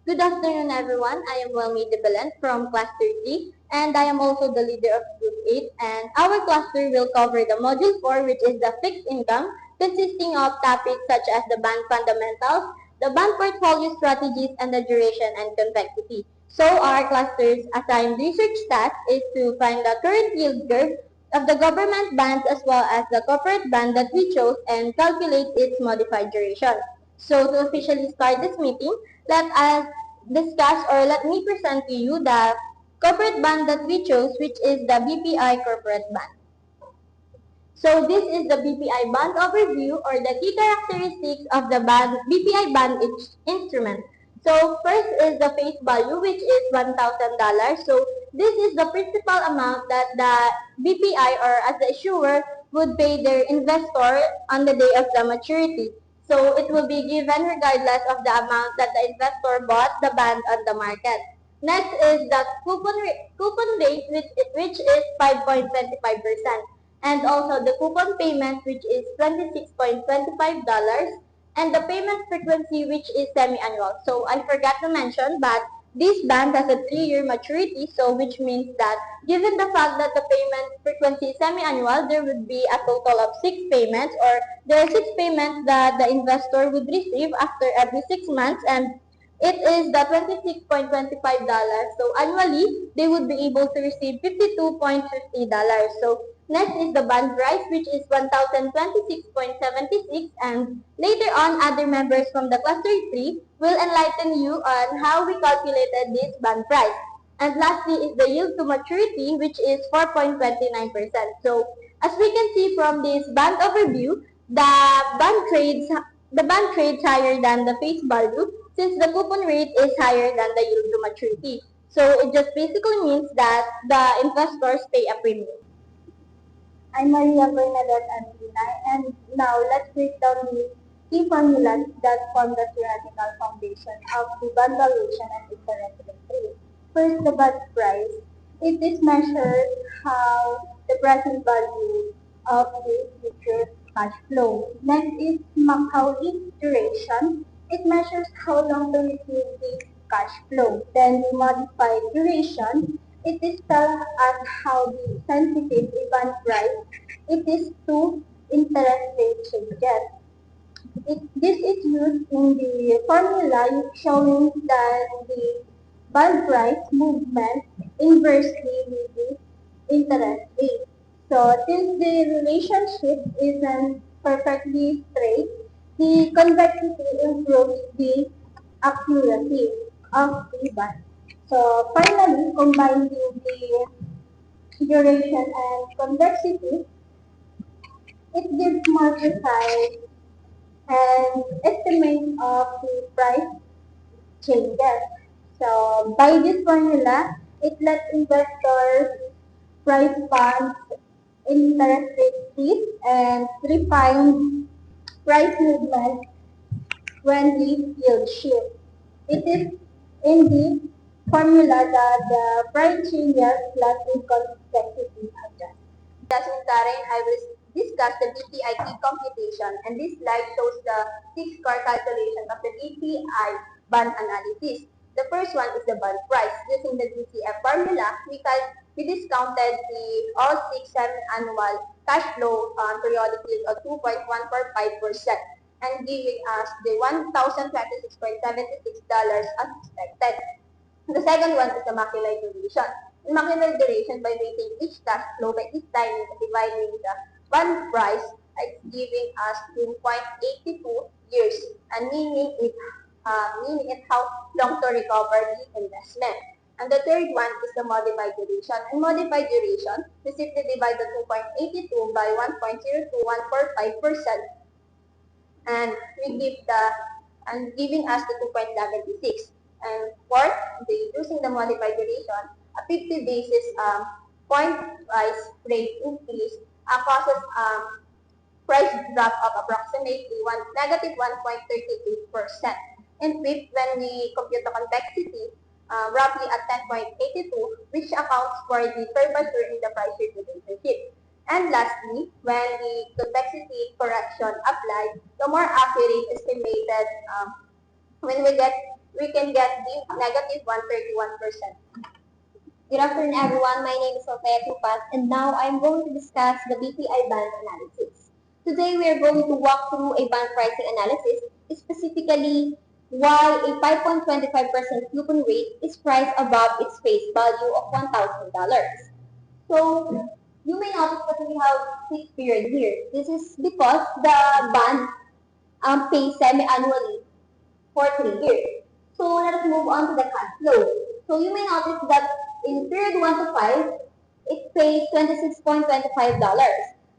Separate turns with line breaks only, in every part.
Good afternoon, everyone. I am Welmy Debelen from Class 30, and I am also the leader of Group 8. And our cluster will cover the Module 4, which is the fixed income, consisting of topics such as the bond fundamentals, the bond portfolio strategies, and the duration and convexity. So our cluster's assigned research task is to find the current yield curve of the government bonds as well as the corporate bond that we chose and calculate its modified duration. So to officially start this meeting, let us discuss or let me present to you the corporate bond that we chose, which is the BPI corporate bond. So this is the BPI bond overview or the key characteristics of the bond, BPI bond instrument. So first is the face value, which is $1,000. So this is the principal amount that the BPI or as the issuer would pay their investor on the day of the maturity. So it will be given regardless of the amount that the investor bought the bond on the market. Next is the coupon rate which is 5.25%, and also the coupon payment which is $26.25, and the payment frequency which is semi-annual. So I forgot to mention, but this band has a 3-year maturity, so which means that given the fact that the payment frequency is semi-annual, there would be a total of 6 payments, or there are 6 payments that the investor would receive after every 6 months, and it is the $26.25. So annually, they would be able to receive $52.50. So next is the bond price, which is 1,026.76, and later on, other members from the cluster 3 will enlighten you on how we calculated this bond price. And lastly is the yield to maturity, which is 4.29%. So as we can see from this bond overview, the bond trades higher than the face value since the coupon rate is higher than the yield to maturity. So it just basically means that the investors pay a premium. I'm Maria Bernadette Antina, and now let's break down the key formulas that form the theoretical foundation of the bond valuation and interest rate. First, the bond price. It is measured how the present value of the future cash flow. Next is Macaulay duration. It measures how long to receive the cash flow. Then the modified duration. It is tell us how the sensitive event price it is to interest rate changes. This is used in the formula showing that the bond price movement inversely with the interest rate. So since the relationship isn't perfectly straight, the convexity improves the accuracy of the bond. So finally, combining the duration and convexity, it gives more precise and estimate of the price changes. So by this formula, it lets investors price bonds, interest rate fees, and refine price movement when the yield shift. It is in the formula that the price changes plus the complexity adjust. Jasmine Karen, I will discuss the BPIT computation, and this slide shows the 6-score calculation of the BPI bond analysis. The first one is the bond price. Using the DCF formula, we discounted the all 6 semi-annual cash flow periodic yield of 2.145%, and giving us the $1,026.76 as expected. The second one is the macular duration. In macular duration, by weighting each cash flow by each time and dividing the one price, it's giving us 2.82 years, and meaning it how long to recover the investment. And the third one is the modified duration. In modified duration, we simply divide the 2.82 by 1.02145%, and we give the and giving us the 2.76. And fourth, using the modified duration, a 50 basis point price rate increase causes price drop of approximately negative 1.38%. And fifth, when we compute the convexity, roughly at 10.82, which accounts for the curvature in the price rate relationship. And lastly, when the convexity correction applied, the more accurate estimated when we get we can get the negative 131%. Good afternoon, everyone. My name is Sophia Tupas, and now I'm going to discuss the BPI band analysis. Today, we are going to walk through a band pricing analysis, specifically why a 5.25% coupon rate is priced above its face value of $1,000. So, you may notice that we have fixed period here. This is because the band pays semi-annually for 3 years. So let us move on to the cash flow. So you may notice that in period 1 to 5, it pays $26.25.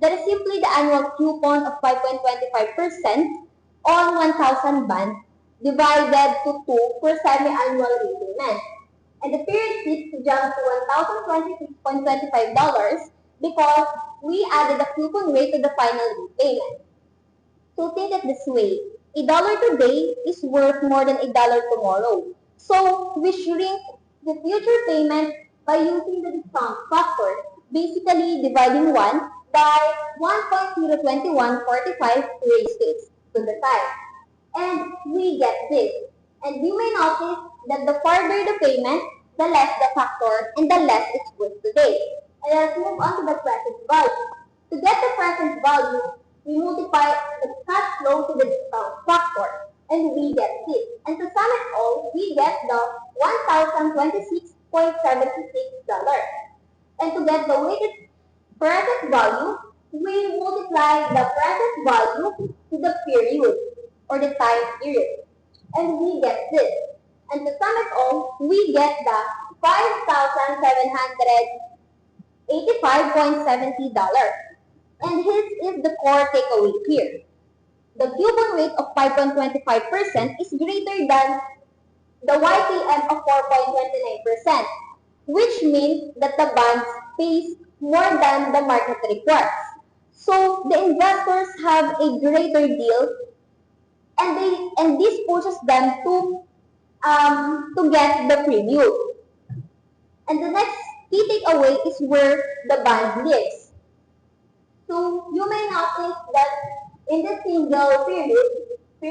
That is simply the annual coupon of 5.25% on 1,000 band divided to 2 per semi-annual repayment. And the period 6 jumped to $1,026.25 because we added the coupon rate to the final repayment. So think it this way. $1 today is worth more than $1 tomorrow. So we shrink the future payment by using the discount factor, basically dividing 1 by 1.02145 raised to the 5. And we get this. And you may notice that the farther the payment, the less the factor, and the less it's worth today. And let's move on to the present value. To get the present value, we multiply the cash flow to the discount factor, and we get this. And to sum it all, we get the $1,026.76. And to get the weighted present value, we multiply the present value to the period or the time period. And we get this. And to sum it all, we get the $5,785.70. And this is the core takeaway here. The coupon rate of 5.25% is greater than the YTM of 4.29%, which means that the bonds pays more than the market requires. So the investors have a greater deal, and this pushes them to get the premium. And the next key takeaway is where the bond lives. So you may notice that in the single period 6,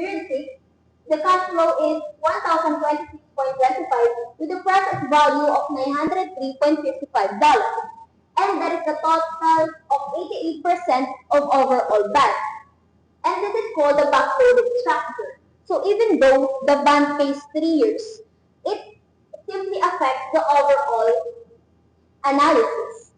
the cash flow is 1,026.25 with a present value of $903.55. And that is the total of 88% of overall bond. And this is called the backloaded structure. So even though the bond pays 3 years, it simply affects the overall analysis.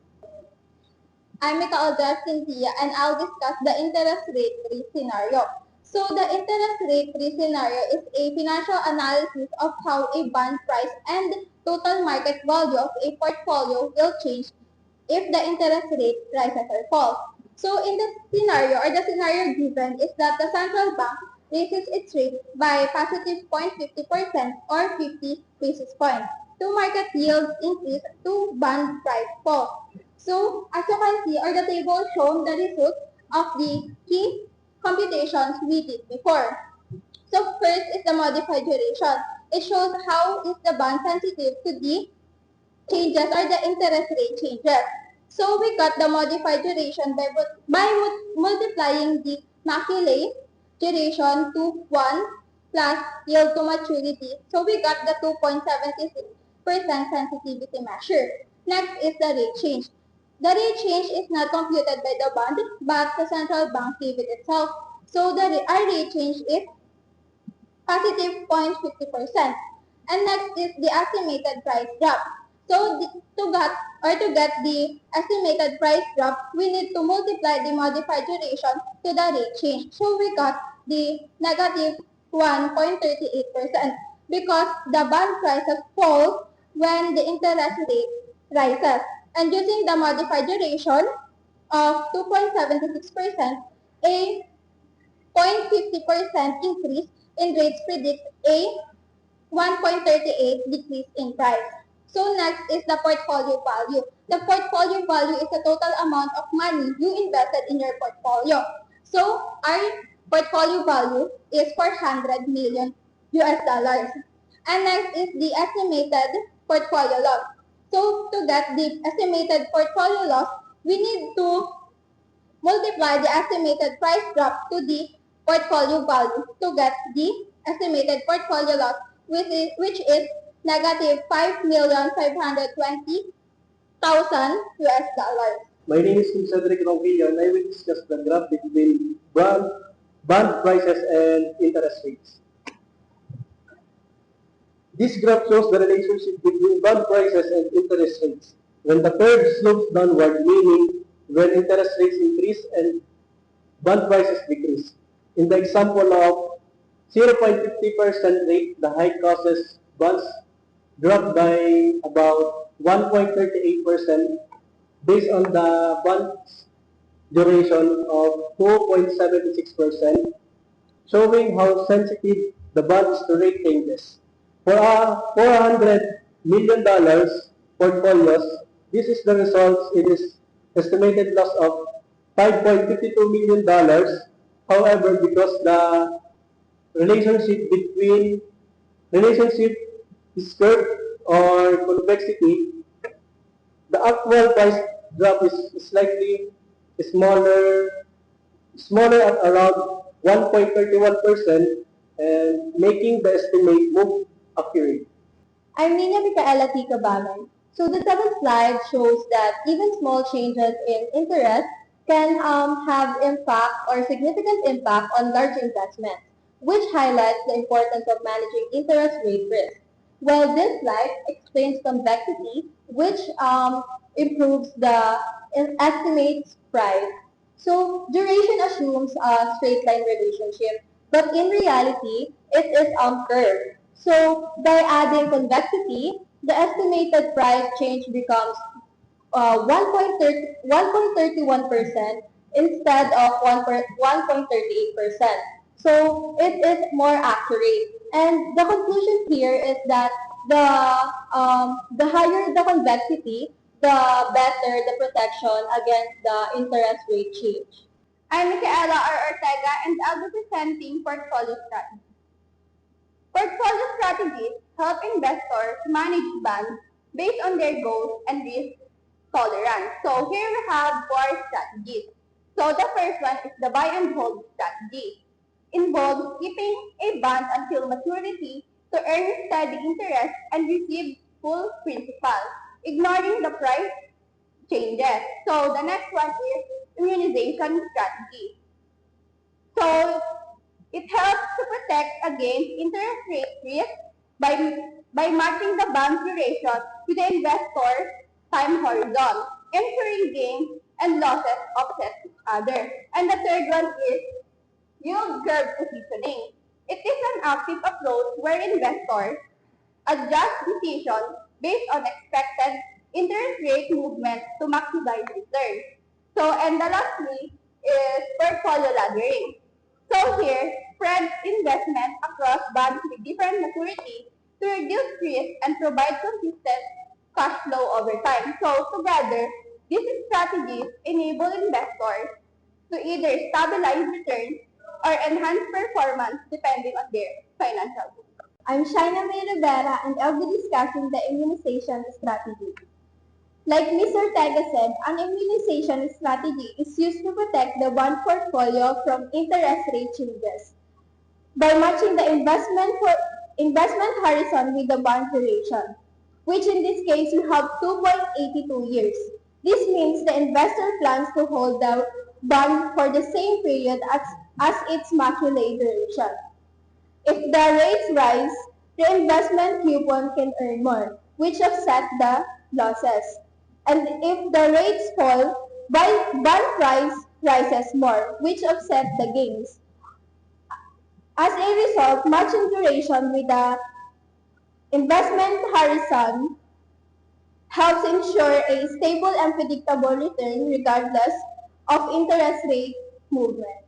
I'm Mikaelda Cynthia, and I'll discuss the interest rate risk scenario. So the interest rate risk scenario is a financial analysis of how a bond price and total market value of a portfolio will change if the interest rate rises or falls. So in the scenario given is that the central bank raises its rate by positive 0.50% or 50 basis points. To market yields increase, to bond price falls. So as you can see, or the table shown the result of the key computations we did before. So first is the modified duration. It shows how is the bond sensitive to the changes or the interest rate changes. So we got the modified duration by multiplying the Macaulay duration to 1 plus yield to maturity. So we got the 2.76% sensitivity measure. Next is the rate change. The rate change is not computed by the bond, but the central bank gave it itself. So our rate change is positive 0.50%. And next is the estimated price drop. So to get the estimated price drop, we need to multiply the modified duration to the rate change. So we got the negative 1.38% because the bond prices fall when the interest rate rises. And using the modified duration of 2.76%, a 0.50% increase in rates predicts a 1.38 decrease in price. So next is the portfolio value. The portfolio value is the total amount of money you invested in your portfolio. So our portfolio value is 400 million US dollars. And next is the estimated portfolio loss. So to get the estimated portfolio loss, we need to multiply the estimated price drop to the portfolio value to get the estimated portfolio loss which is negative 5,520,000 US dollars.
My name is Cedric Ronquillo and I will discuss the graph between bond prices and interest rates. This graph shows the relationship between bond prices and interest rates. When the curve slopes downward, meaning when interest rates increase and bond prices decrease. In the example of 0.50% rate, the hike causes bonds drop by about 1.38% based on the bond's duration of 2.76%, showing how sensitive the bond is to rate changes. For a $400 million portfolios, this is the result. It is estimated loss of $5.52 million. However, because the relationship is curved or convexity, the actual price drop is slightly smaller, smaller at around 1.31% and making the estimate more accurate.
I'm Nina Micaela T. Cabangan. So the seventh slide shows that even small changes in interest can have impact or significant impact on large investments, which highlights the importance of managing interest rate risk. While this slide explains convexity, which improves the estimates price. So duration assumes a straight line relationship, but in reality, it is curved. So by adding convexity, the estimated price change becomes 1.31% instead of 1.38%. So it is more accurate. And the conclusion here is that the higher the convexity, the better the protection against the interest rate change. I'm Micaela R. Ortega and I'll be presenting portfolio strategy. Portfolio strategies help investors manage bonds based on their goals and risk tolerance. So here we have 4 strategies. So the first one is the buy and hold strategy. Involves keeping a bond until maturity to earn steady interest and receive full principal, ignoring the price changes. So the next one is immunization strategy. So it helps to protect against interest rate risk by matching the bond duration with the investor's time horizon, ensuring gains and losses offset each other. And the third one is yield curve positioning. It is an active approach where investors adjust decisions based on expected interest rate movement to maximize returns. So, and the lastly is portfolio laddering. So here, spread investment across bonds with different maturity to reduce risk and provide consistent cash flow over time. So together, these strategies enable investors to either stabilize returns or enhance performance depending on their financial goals. I'm Shaina May Rivera and I'll be discussing the immunization strategy. Like Ms. Ortega said, an immunization strategy is used to protect the bond portfolio from interest rate changes by matching the investment horizon with the bond duration, which in this case we have 2.82 years. This means the investor plans to hold the bond for the same period as its maturity duration. If the rates rise, the investment coupon can earn more, which offset the losses. And if the rates fall, bond price rises more, which offset the gains. As a result, matching duration with the investment horizon helps ensure a stable and predictable return regardless of interest rate movement.